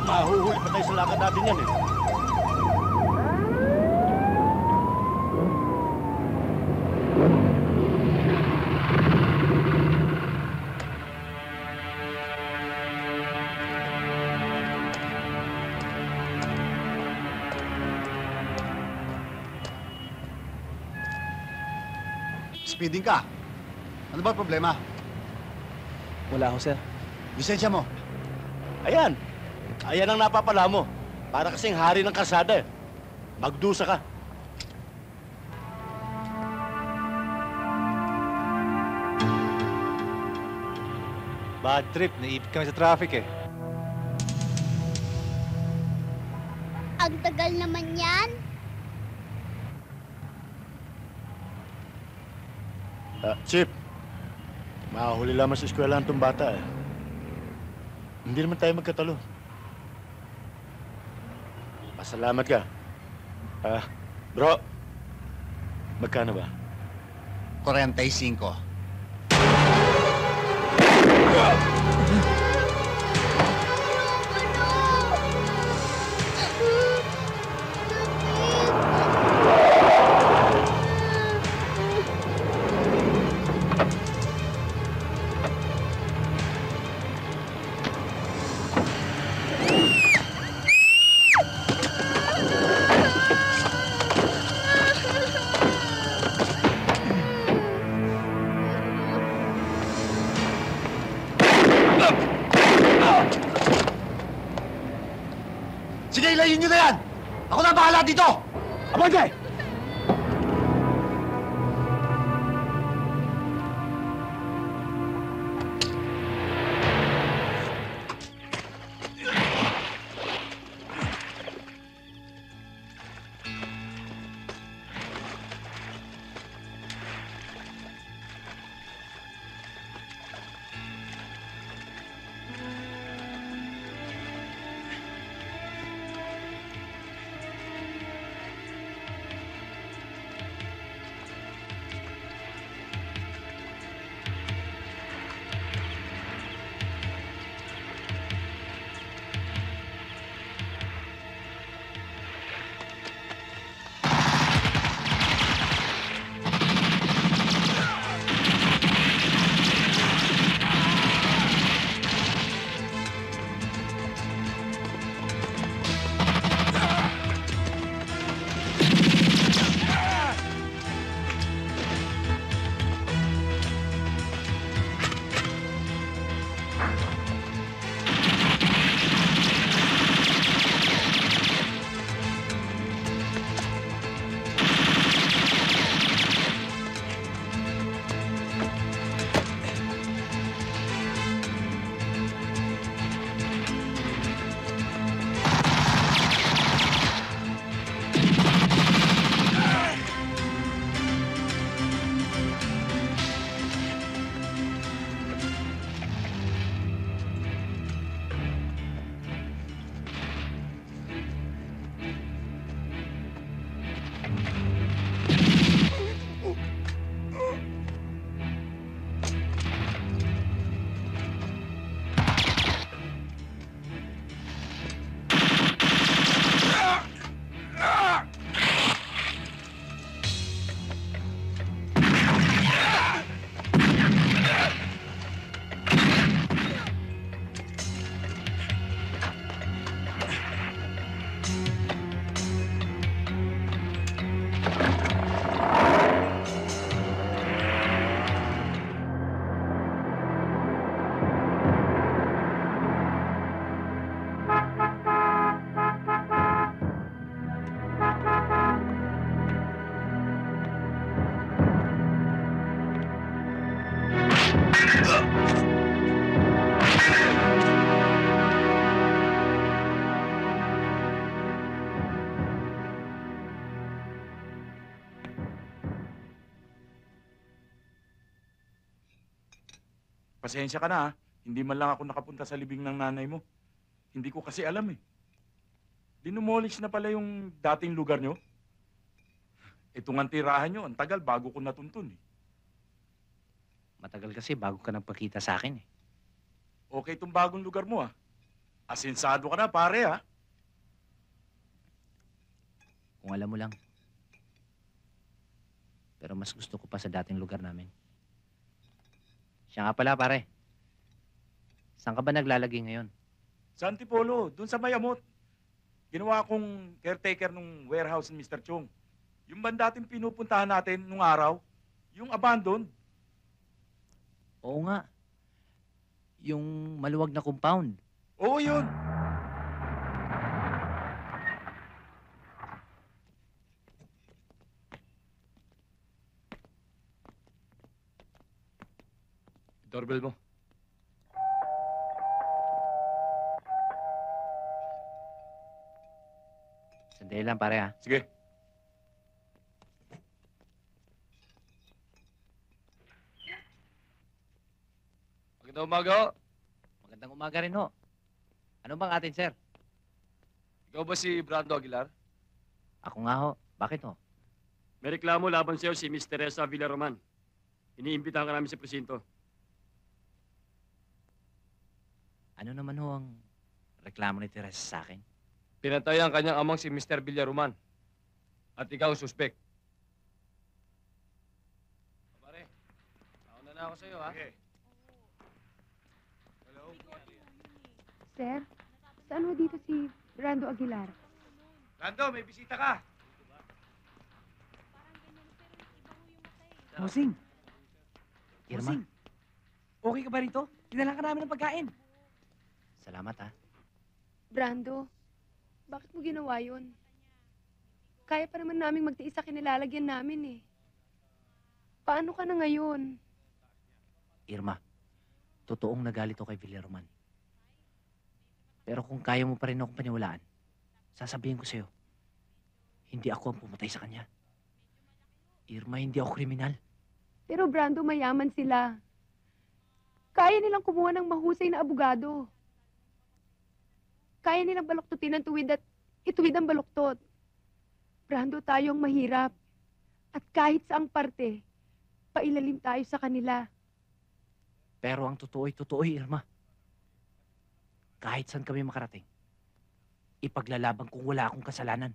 Mahuhuli pa tayo sa lakad natin yan eh. Speeding ka. Ano ba problema? Wala ho, sir. Lisensya mo. Ayan. Ayan ang napapala mo. Para kasing hari ng kalsada eh. Magdusa ka. Bad trip. Naipit kami sa traffic eh. Ang tagal naman yan. Chip, makahuli lamang sa eskwelahan tong bata eh. Hindi naman tayo magkatalo. Pasalamat ka. Bro, magkano ba? 45. Sige, ilayin nyo na yan! Ako na bahala dito! Abante! Pasensya ka na ha. Hindi man lang ako nakapunta sa libing ng nanay mo. Hindi ko kasi alam eh. Dinumolish na pala yung dating lugar nyo. Itong ang tirahan nyo, ang tagal bago ko natuntun eh. Matagal kasi bago ka nagpakita sa akin eh. Okay itong bagong lugar mo ah. Asinsado ka na, pare, ha? Kung alam mo lang. Pero mas gusto ko pa sa dating lugar namin. Siya nga pala, pare. Saan ka ba naglalagay ngayon? Sa Antipolo, dun sa Mayamot. Ginawa kong caretaker nung warehouse ni Mr. Chong. Yung bang dating pinupuntahan natin nung araw, yung abandoned. Oo nga. Yung maluwag na compound. Oo, yun. Doorbell mo. Sandali lang, pare, ha? Sige. Magandang umaga ho. Magandang umaga rin, ho. Ano bang atin, sir? Ikaw ba si Brando Aguilar? Ako nga, ho. Bakit, ho? May reklamo laban sa'yo si Miss Teresa Villaroman. Iniimbitahan ka namin sa presinto. Ano naman, ho, ang reklamo ni Teresa sa akin? Pinatay ang kanyang amang si Mr. Villaroman. At ikaw ang suspek. Pare, nauna na ako sa'yo, ha? Okay. Sir, saan ho dito si Brando Aguilar? Lando, may bisita ka. Bossing, Irma, Bossing, okay ka ba rito? Dinala ka namin ng pagkain. salamat, ha? Brando, bakit mo ginawa yun? Kaya pa naman naming magtiis sa kinilalagyan namin eh. Paano ka na ngayon? Irma, totoong nagalit ako kay Villaroman. Pero kung kaya mo pa rin akong paniwalaan, sasabihin ko sa'yo, hindi ako ang pumatay sa kanya. Irma, hindi ako kriminal. Pero Brando, mayaman sila. Kaya nilang kumuha ng mahusay na abogado. Kaya nilang baluktutin ang tuwid at ituwid ang baluktot. Brando, tayo ang mahirap. At kahit saang parte, pailalim tayo sa kanila. Pero ang totoo'y totoo, Irma. Kahit saan kami makarating, ipaglalaban kung wala akong kasalanan.